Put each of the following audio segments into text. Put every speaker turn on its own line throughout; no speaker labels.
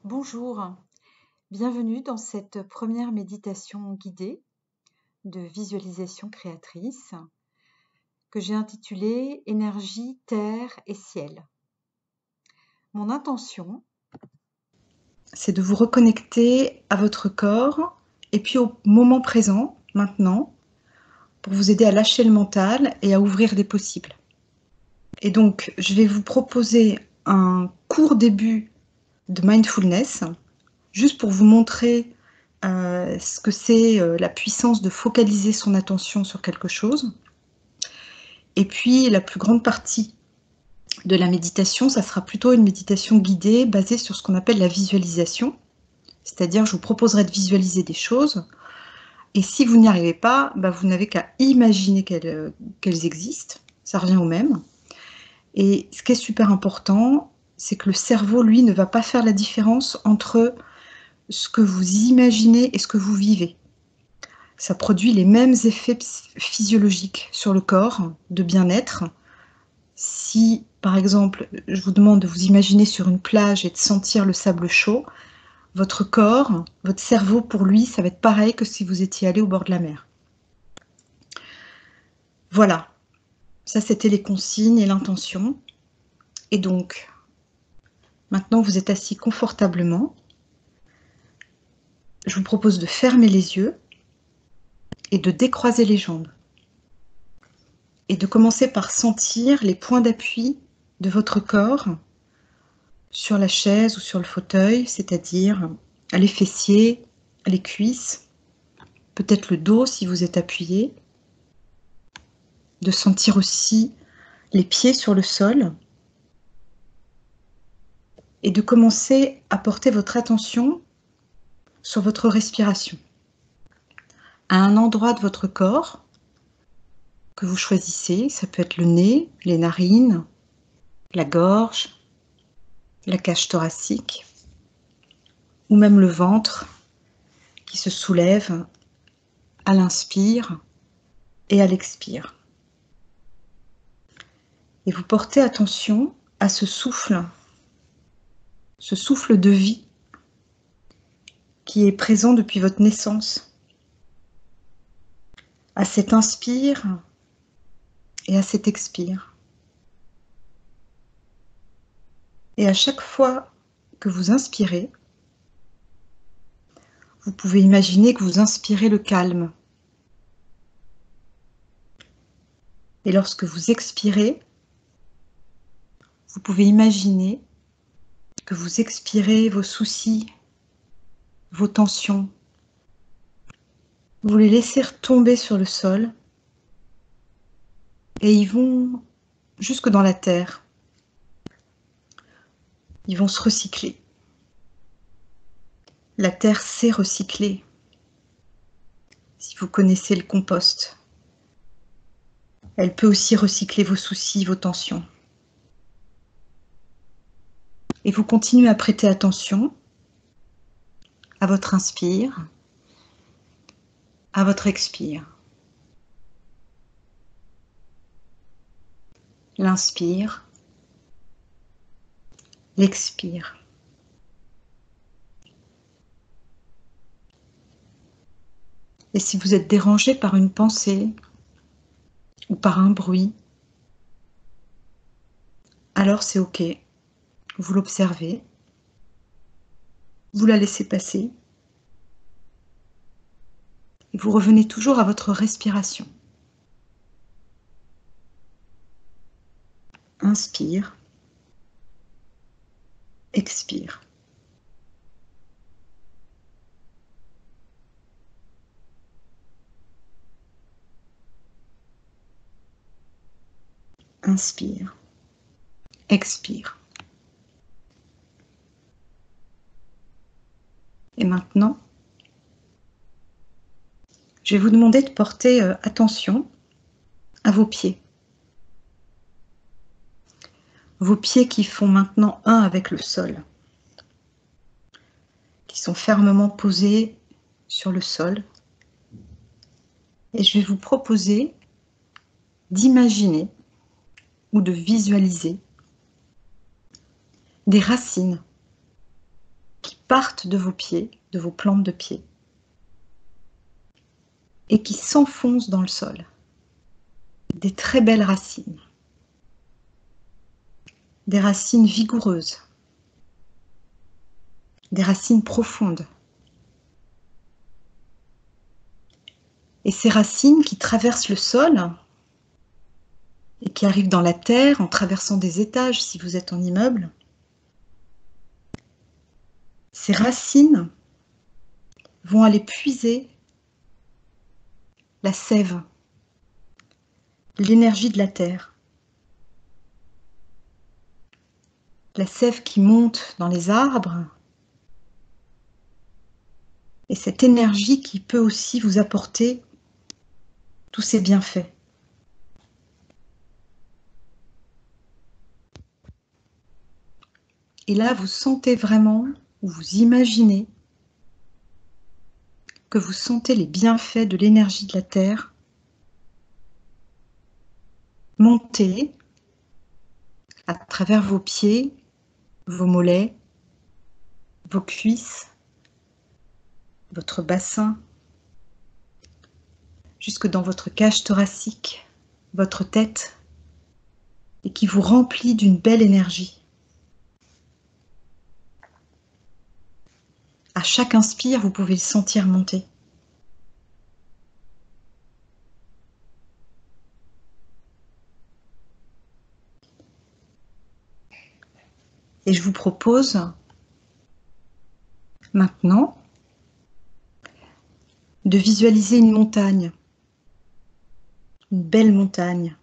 Bonjour, bienvenue dans cette première méditation guidée de visualisation créatrice que j'ai intitulée Énergie, terre et ciel. Mon intention, c'est de vous reconnecter à votre corps et puis au moment présent, maintenant, pour vous aider à lâcher le mental et à ouvrir des possibles. Et donc, je vais vous proposer un court début de mindfulness, juste pour vous montrer ce que c'est la puissance de focaliser son attention sur quelque chose. Et puis, la plus grande partie de la méditation, ça sera plutôt une méditation guidée basée sur ce qu'on appelle la visualisation. C'est-à-dire, je vous proposerai de visualiser des choses. Et si vous n'y arrivez pas, vous n'avez qu'à imaginer qu'elles existent. Ça revient au même. Et ce qui est super important, c'est que le cerveau, lui, ne va pas faire la différence entre ce que vous imaginez et ce que vous vivez. Ça produit les mêmes effets physiologiques sur le corps, de bien-être. Si, par exemple, je vous demande de vous imaginer sur une plage et de sentir le sable chaud, votre corps, votre cerveau, pour lui, ça va être pareil que si vous étiez allé au bord de la mer. Voilà, ça c'était les consignes et l'intention. Et donc, maintenant vous êtes assis confortablement. Je vous propose de fermer les yeux et de décroiser les jambes. Et de commencer par sentir les points d'appui de votre corps sur la chaise ou sur le fauteuil, c'est-à-dire les fessiers, les cuisses, peut-être le dos si vous êtes appuyé, de sentir aussi les pieds sur le sol et de commencer à porter votre attention sur votre respiration, à un endroit de votre corps que vous choisissez. Ça peut être le nez, les narines, la gorge, la cage thoracique ou même le ventre qui se soulève à l'inspire et à l'expire. Et vous portez attention à ce souffle de vie qui est présent depuis votre naissance, à cet inspire et à cet expire. Et à chaque fois que vous inspirez, vous pouvez imaginer que vous inspirez le calme. Et lorsque vous expirez, vous pouvez imaginer que vous expirez vos soucis, vos tensions. Vous les laissez retomber sur le sol et ils vont jusque dans la terre. Ils vont se recycler. La terre sait recycler. Si vous connaissez le compost, elle peut aussi recycler vos soucis, vos tensions. Et vous continuez à prêter attention à votre inspire, à votre expire. L'inspire, l'expire. Et si vous êtes dérangé par une pensée ou par un bruit, alors c'est OK. Vous l'observez, vous la laissez passer et vous revenez toujours à votre respiration. Inspire, expire. Inspire, expire. Et maintenant, je vais vous demander de porter attention à vos pieds. Vos pieds qui font maintenant un avec le sol, qui sont fermement posés sur le sol. Et je vais vous proposer d'imaginer ou de visualiser des racines qui partent de vos pieds, de vos plantes de pied, et qui s'enfoncent dans le sol. Des très belles racines. Des racines vigoureuses. Des racines profondes. Et ces racines qui traversent le sol et qui arrivent dans la terre en traversant des étages si vous êtes en immeuble, ces racines vont aller puiser la sève, l'énergie de la terre. La sève qui monte dans les arbres et cette énergie qui peut aussi vous apporter tous ces bienfaits. Et là, vous sentez vraiment, ou vous imaginez, que vous sentez les bienfaits de l'énergie de la terre monter à travers vos pieds, vos mollets, vos cuisses, votre bassin, jusque dans votre cage thoracique, votre tête, et qui vous remplit d'une belle énergie. À chaque inspire, vous pouvez le sentir monter. Et je vous propose maintenant de visualiser une montagne, une belle montagne,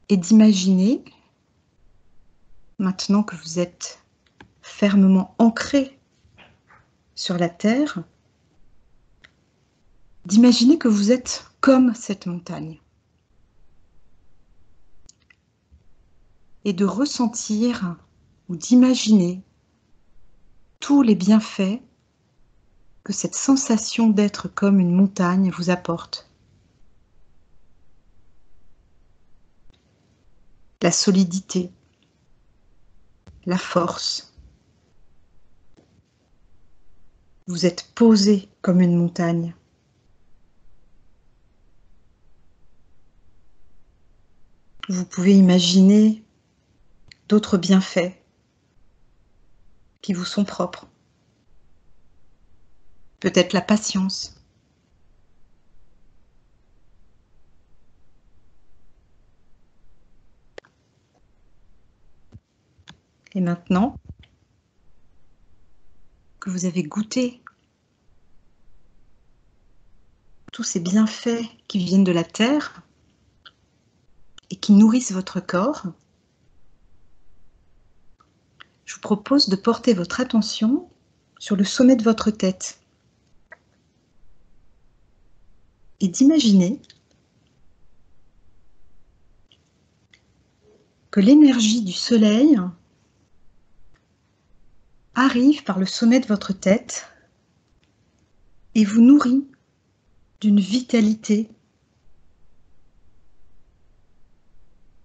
et d'imaginer, maintenant que vous êtes fermement ancré sur la terre, d'imaginer que vous êtes comme cette montagne et de ressentir ou d'imaginer tous les bienfaits que cette sensation d'être comme une montagne vous apporte. La solidité, la force. Vous êtes posé comme une montagne. Vous pouvez imaginer d'autres bienfaits qui vous sont propres. Peut-être la patience. Et maintenant que vous avez goûté tous ces bienfaits qui viennent de la terre et qui nourrissent votre corps, je vous propose de porter votre attention sur le sommet de votre tête et d'imaginer que l'énergie du soleil arrive par le sommet de votre tête et vous nourrit d'une vitalité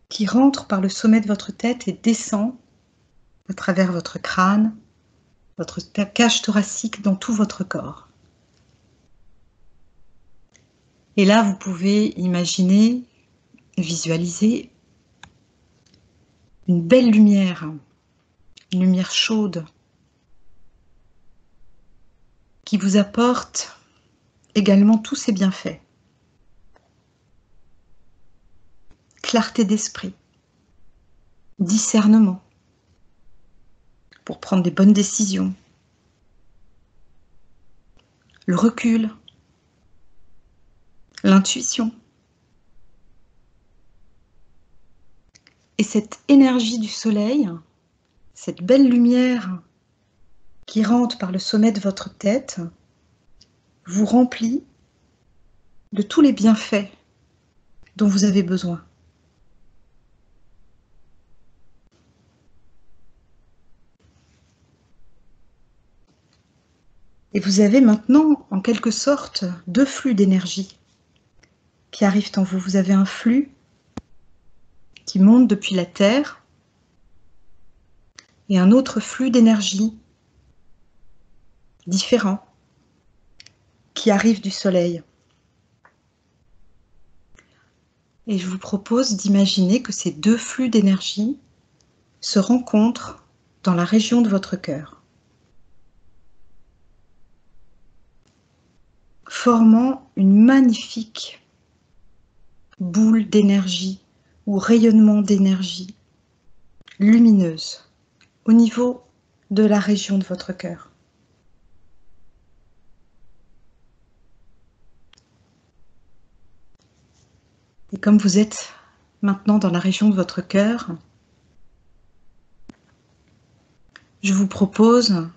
qui rentre par le sommet de votre tête et descend à travers votre crâne, votre cage thoracique, dans tout votre corps. Et là, vous pouvez imaginer, visualiser une belle lumière, une lumière chaude, qui vous apporte également tous ces bienfaits. Clarté d'esprit, discernement, pour prendre des bonnes décisions, le recul, l'intuition. Et cette énergie du soleil, cette belle lumière qui rentre par le sommet de votre tête, vous remplit de tous les bienfaits dont vous avez besoin. Et vous avez maintenant, en quelque sorte, deux flux d'énergie qui arrivent en vous. Vous avez un flux qui monte depuis la terre et un autre flux d'énergie différent qui arrive du soleil. Et je vous propose d'imaginer que ces deux flux d'énergie se rencontrent dans la région de votre cœur, formant une magnifique boule d'énergie ou rayonnement d'énergie lumineuse au niveau de la région de votre cœur. Et comme vous êtes maintenant dans la région de votre cœur, je vous propose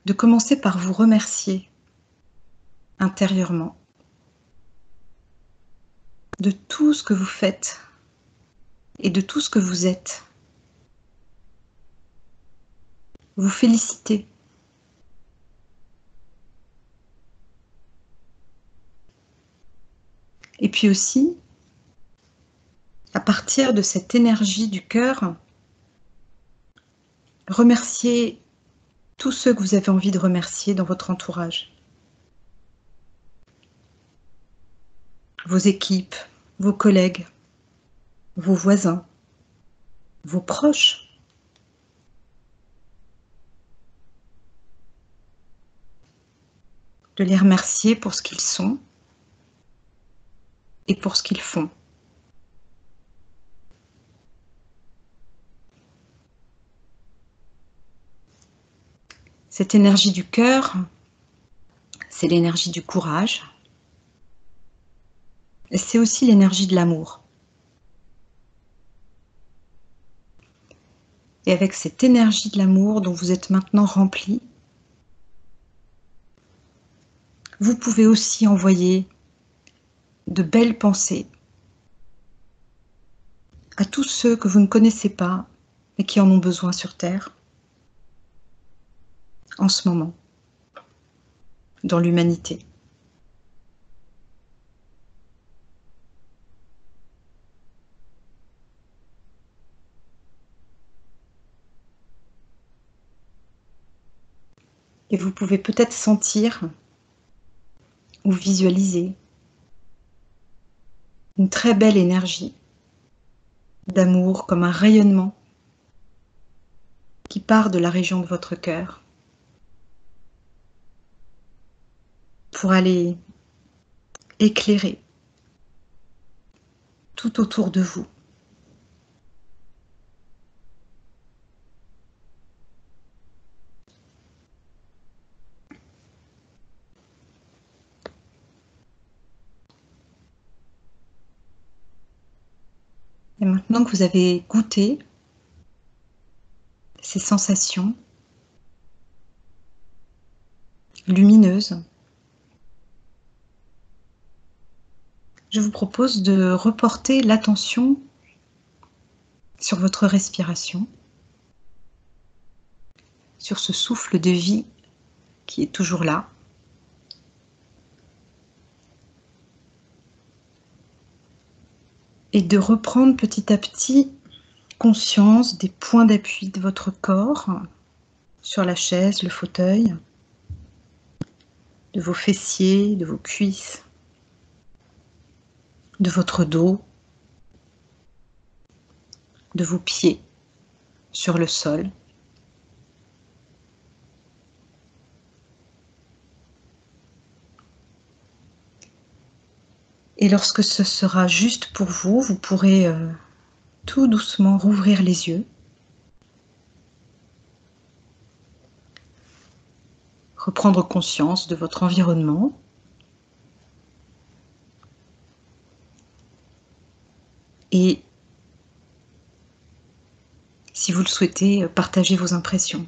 de commencer par vous remercier intérieurement de tout ce que vous faites et de tout ce que vous êtes. Vous féliciter. Et puis aussi, à partir de cette énergie du cœur, remercier tous ceux que vous avez envie de remercier dans votre entourage. Vos équipes, vos collègues, vos voisins, vos proches. De les remercier pour ce qu'ils sont et pour ce qu'ils font. Cette énergie du cœur, c'est l'énergie du courage. Et c'est aussi l'énergie de l'amour. Et avec cette énergie de l'amour dont vous êtes maintenant rempli, vous pouvez aussi envoyer de belles pensées à tous ceux que vous ne connaissez pas et qui en ont besoin sur Terre en ce moment, dans l'humanité. Et vous pouvez peut-être sentir ou visualiser une très belle énergie d'amour comme un rayonnement qui part de la région de votre cœur pour aller éclairer tout autour de vous. Et maintenant que vous avez goûté ces sensations lumineuses, je vous propose de reporter l'attention sur votre respiration, sur ce souffle de vie qui est toujours là. Et de reprendre petit à petit conscience des points d'appui de votre corps sur la chaise, le fauteuil, de vos fessiers, de vos cuisses, de votre dos, de vos pieds sur le sol. Et lorsque ce sera juste pour vous, vous pourrez tout doucement rouvrir les yeux, reprendre conscience de votre environnement et, si vous le souhaitez, partager vos impressions.